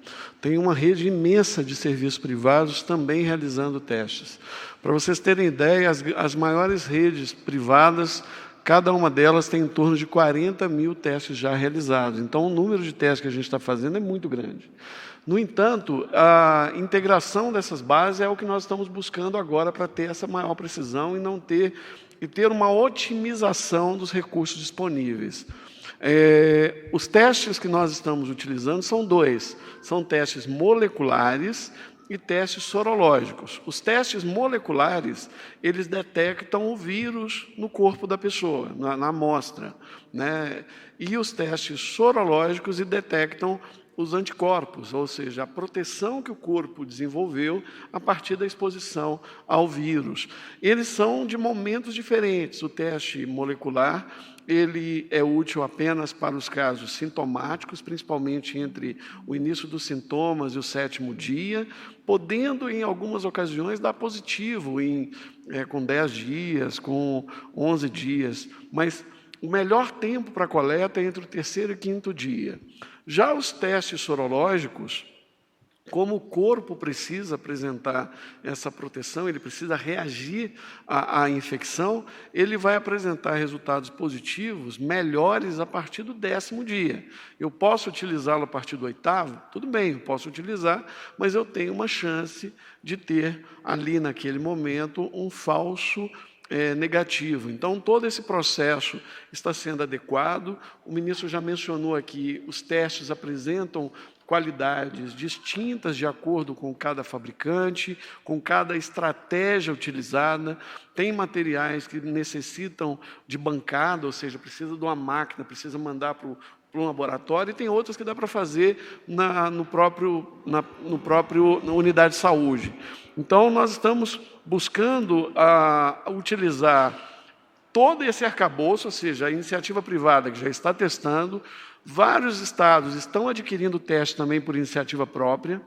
Tem uma rede imensa de serviços privados também realizando testes. Para vocês terem ideia, as maiores redes privadas, cada uma delas tem em torno de 40 mil testes já realizados. Então, o número de testes que a gente está fazendo é muito grande. No entanto, a integração dessas bases é o que nós estamos buscando agora para ter essa maior precisão e ter uma otimização dos recursos disponíveis. Os testes que nós estamos utilizando são dois. São testes moleculares e testes sorológicos. Os testes moleculares, eles detectam o vírus no corpo da pessoa, na amostra, né? E os testes sorológicos detectam os anticorpos, ou seja, a proteção que o corpo desenvolveu a partir da exposição ao vírus. Eles são de momentos diferentes. O teste molecular, ele é útil apenas para os casos sintomáticos, principalmente entre o início dos sintomas e o 7º dia, podendo, em algumas ocasiões, dar positivo com 10 dias, com 11 dias, mas o melhor tempo para a coleta é entre o 3º e 5º dia. Já os testes sorológicos, como o corpo precisa apresentar essa proteção, ele precisa reagir à infecção, ele vai apresentar resultados positivos melhores a partir do 10º dia. Eu posso utilizá-lo a partir do 8º? Tudo bem, eu posso utilizar, mas eu tenho uma chance de ter ali naquele momento um falso negativo. Então, todo esse processo está sendo adequado. O ministro já mencionou aqui, os testes apresentam qualidades distintas de acordo com cada fabricante, com cada estratégia utilizada. Tem materiais que necessitam de bancada, ou seja, precisa de uma máquina, precisa mandar para um laboratório, e tem outras que dá para fazer na unidade de saúde. Então, nós estamos buscando utilizar todo esse arcabouço, ou seja, a iniciativa privada que já está testando, vários estados estão adquirindo testes também por iniciativa própria.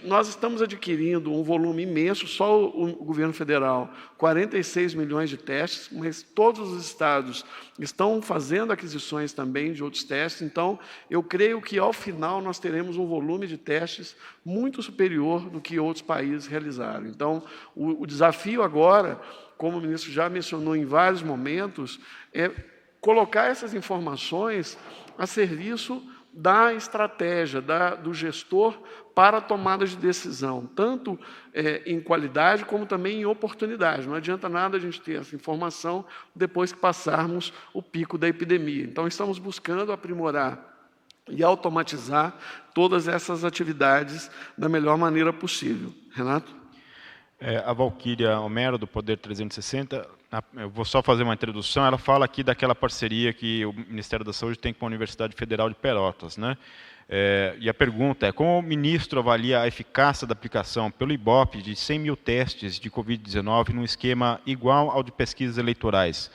Nós estamos adquirindo um volume imenso, só o governo federal, 46 milhões de testes, mas todos os estados estão fazendo aquisições também de outros testes. Então, eu creio que, ao final, nós teremos um volume de testes muito superior do que outros países realizaram. Então, o desafio agora, como o ministro já mencionou em vários momentos, é colocar essas informações a serviço da estratégia do gestor para a tomada de decisão, tanto em qualidade como também em oportunidade. Não adianta nada a gente ter essa informação depois que passarmos o pico da epidemia. Então, estamos buscando aprimorar e automatizar todas essas atividades da melhor maneira possível. Renato? A Valquíria Homero, do Poder 360, eu vou só fazer uma introdução, ela fala aqui daquela parceria que o Ministério da Saúde tem com a Universidade Federal de Pelotas, né? E a pergunta é, como o ministro avalia a eficácia da aplicação pelo IBOP de 100 mil testes de Covid-19 num esquema igual ao de pesquisas eleitorais?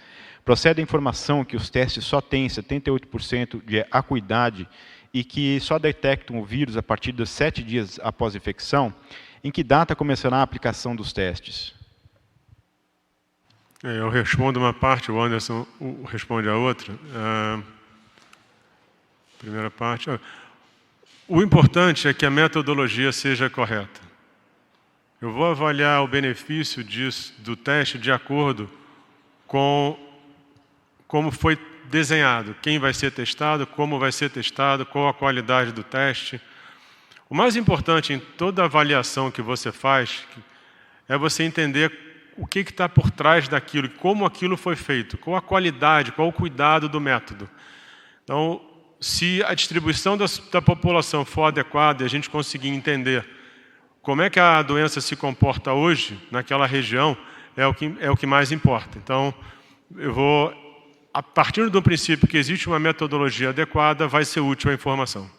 Procede a informação que os testes só têm 78% de acuidade e que só detectam o vírus a partir de 7 dias após a infecção? Em que data começará a aplicação dos testes? Eu respondo uma parte, o Anderson responde a outra. Primeira parte. O importante é que a metodologia seja correta. Eu vou avaliar o benefício do teste de acordo com como foi desenhado, quem vai ser testado, como vai ser testado, qual a qualidade do teste. O mais importante em toda avaliação que você faz é você entender o que está por trás daquilo, como aquilo foi feito, qual a qualidade, qual o cuidado do método. Então, se a distribuição da população for adequada e a gente conseguir entender como é que a doença se comporta hoje naquela região, é o que mais importa. Então, eu vou, a partir do princípio que existe uma metodologia adequada, vai ser útil a informação.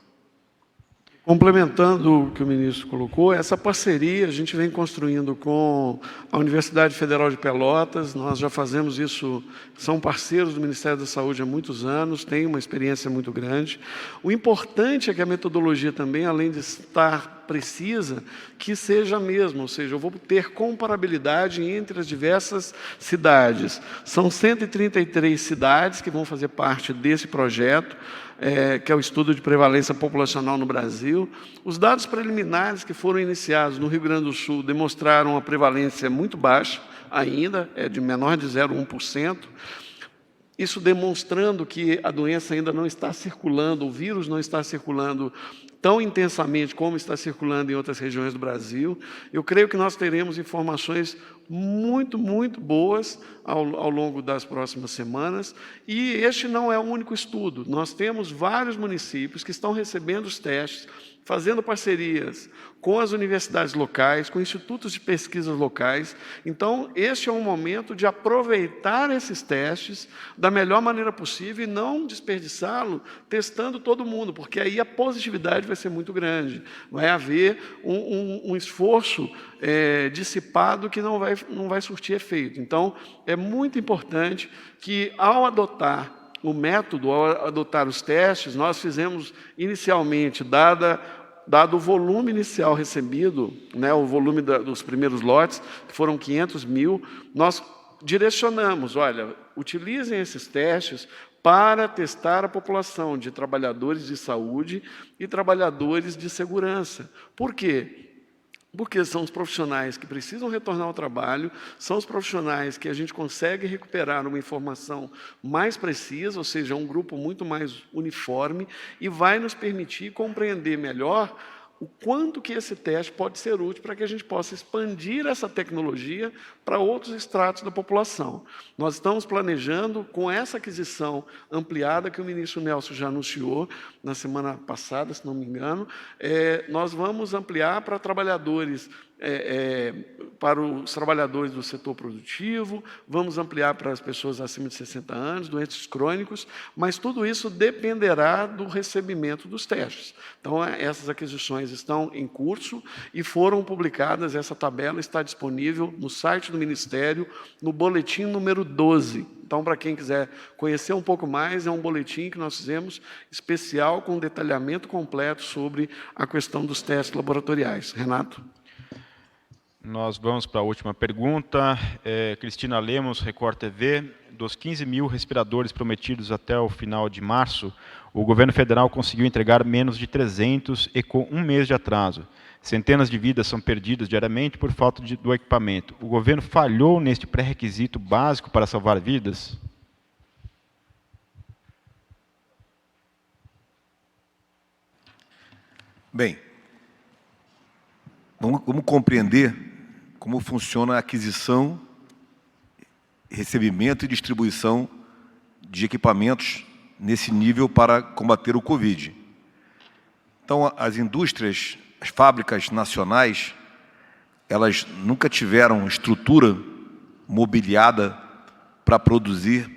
Complementando o que o ministro colocou, essa parceria a gente vem construindo com a Universidade Federal de Pelotas. Nós já fazemos isso, são parceiros do Ministério da Saúde há muitos anos, têm uma experiência muito grande. O importante é que a metodologia também, além de estar precisa, que seja a mesma, ou seja, eu vou ter comparabilidade entre as diversas cidades. São 133 cidades que vão fazer parte desse projeto, que é o estudo de prevalência populacional no Brasil. Os dados preliminares que foram iniciados no Rio Grande do Sul demonstraram uma prevalência muito baixa ainda, de menor de 0,1%. Isso demonstrando que a doença ainda não está circulando, o vírus não está circulando tão intensamente como está circulando em outras regiões do Brasil. Eu creio que nós teremos informações muito, muito boas ao longo das próximas semanas. E este não é o único estudo. Nós temos vários municípios que estão recebendo os testes, fazendo parcerias com as universidades locais, com institutos de pesquisas locais. Então, este é um momento de aproveitar esses testes da melhor maneira possível e não desperdiçá-lo testando todo mundo, porque aí a positividade vai ser muito grande. Vai haver um esforço dissipado que não vai surtir efeito. Então, é muito importante que, ao adotar o método, ao adotar os testes, nós fizemos inicialmente, dado o volume inicial recebido, o volume dos primeiros lotes, que foram 500 mil, nós direcionamos, olha, utilizem esses testes para testar a população de trabalhadores de saúde e trabalhadores de segurança. Por quê? Porque são os profissionais que precisam retornar ao trabalho, são os profissionais que a gente consegue recuperar uma informação mais precisa, ou seja, um grupo muito mais uniforme, e vai nos permitir compreender melhor o quanto que esse teste pode ser útil para que a gente possa expandir essa tecnologia para outros estratos da população. Nós estamos planejando, com essa aquisição ampliada que o ministro Nelson já anunciou na semana passada, se não me engano, nós vamos ampliar para trabalhadores, para os trabalhadores do setor produtivo, vamos ampliar para as pessoas acima de 60 anos, doentes crônicos, mas tudo isso dependerá do recebimento dos testes. Então, essas aquisições estão em curso e foram publicadas, essa tabela está disponível no site do Ministério, no boletim número 12. Então, para quem quiser conhecer um pouco mais, é um boletim que nós fizemos especial com detalhamento completo sobre a questão dos testes laboratoriais. Renato? Nós vamos para a última pergunta. Cristina Lemos, Record TV. Dos 15 mil respiradores prometidos até o final de março, o governo federal conseguiu entregar menos de 300 e com um mês de atraso. Centenas de vidas são perdidas diariamente por falta do equipamento. O governo falhou neste pré-requisito básico para salvar vidas? Bem, vamos compreender como funciona a aquisição, recebimento e distribuição de equipamentos nesse nível para combater o Covid. Então, as indústrias, as fábricas nacionais, elas nunca tiveram estrutura mobiliada para produzir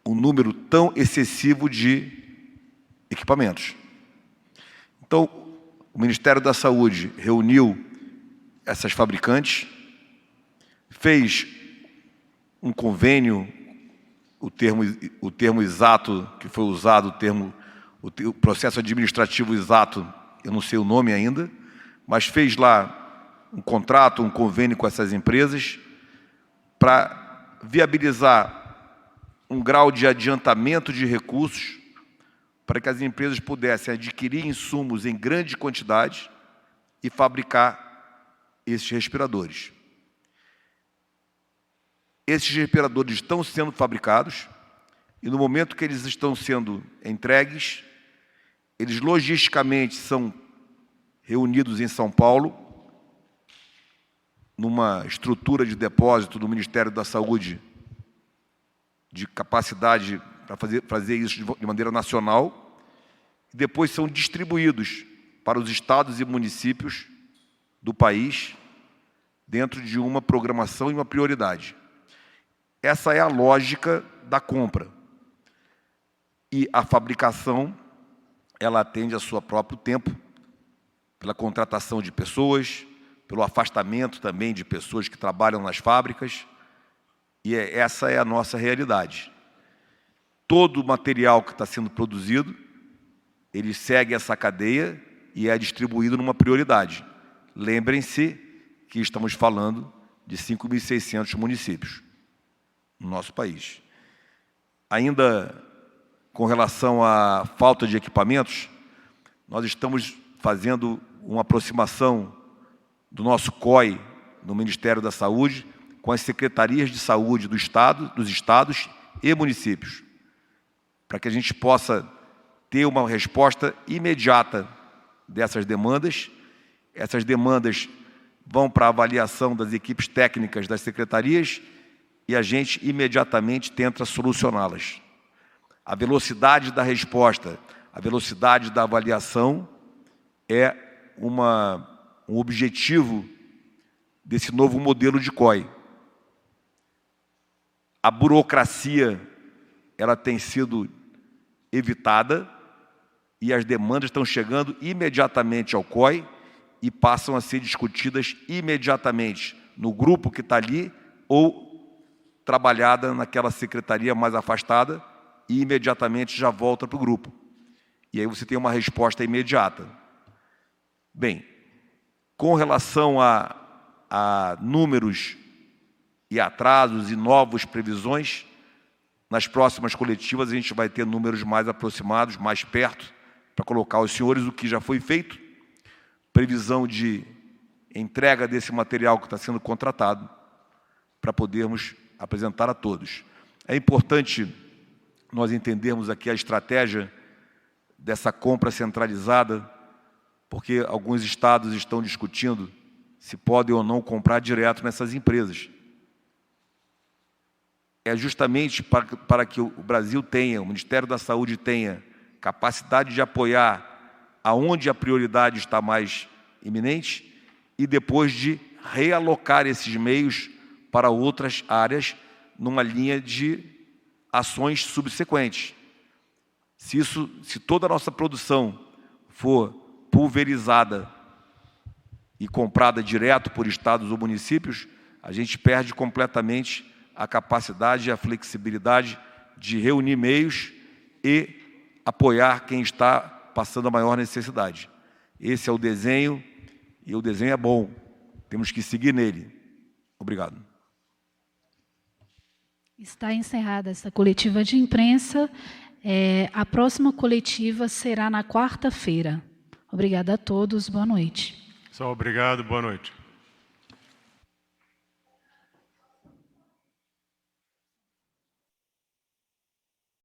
um número tão excessivo de equipamentos. Então, o Ministério da Saúde reuniu essas fabricantes, fez um convênio, o termo exato que foi usado, o processo administrativo exato, eu não sei o nome ainda, mas fez lá um contrato, um convênio com essas empresas para viabilizar um grau de adiantamento de recursos para que as empresas pudessem adquirir insumos em grande quantidade e fabricar esses respiradores. Esses respiradores estão sendo fabricados e, no momento que eles estão sendo entregues, eles logisticamente são reunidos em São Paulo, numa estrutura de depósito do Ministério da Saúde de capacidade para fazer isso de maneira nacional, e depois são distribuídos para os estados e municípios do país dentro de uma programação e uma prioridade. Essa é a lógica da compra. E a fabricação, ela atende a seu próprio tempo, pela contratação de pessoas, pelo afastamento também de pessoas que trabalham nas fábricas, e essa é a nossa realidade. Todo o material que está sendo produzido, ele segue essa cadeia e é distribuído numa prioridade. Lembrem-se que estamos falando de 5.600 municípios no nosso país. Ainda com relação à falta de equipamentos, nós estamos fazendo uma aproximação do nosso COI no Ministério da Saúde com as secretarias de saúde do Estado, dos estados e municípios, para que a gente possa ter uma resposta imediata dessas demandas. Essas demandas vão para a avaliação das equipes técnicas das secretarias e a gente imediatamente tenta solucioná-las. A velocidade da resposta, a velocidade da avaliação é um objetivo desse novo modelo de COI. A burocracia, ela tem sido evitada e as demandas estão chegando imediatamente ao COI e passam a ser discutidas imediatamente no grupo que está ali ou trabalhada naquela secretaria mais afastada e imediatamente já volta para o grupo. E aí você tem uma resposta imediata. Bem, com relação a números e atrasos e novas previsões, nas próximas coletivas a gente vai ter números mais aproximados, mais perto, para colocar aos senhores o que já foi feito, previsão de entrega desse material que está sendo contratado, para podermos apresentar a todos. É importante nós entendermos aqui a estratégia dessa compra centralizada, porque alguns estados estão discutindo se podem ou não comprar direto nessas empresas. É justamente para que o Brasil tenha, o Ministério da Saúde tenha capacidade de apoiar aonde a prioridade está mais iminente e depois de realocar esses meios para outras áreas numa linha de ações subsequentes. Se toda a nossa produção for pulverizada e comprada direto por estados ou municípios, a gente perde completamente a capacidade e a flexibilidade de reunir meios e apoiar quem está passando a maior necessidade. Esse é o desenho, e o desenho é bom. Temos que seguir nele. Obrigado. Está encerrada essa coletiva de imprensa. A próxima coletiva será na quarta-feira. Obrigada a todos. Boa noite. Só obrigado. Boa noite.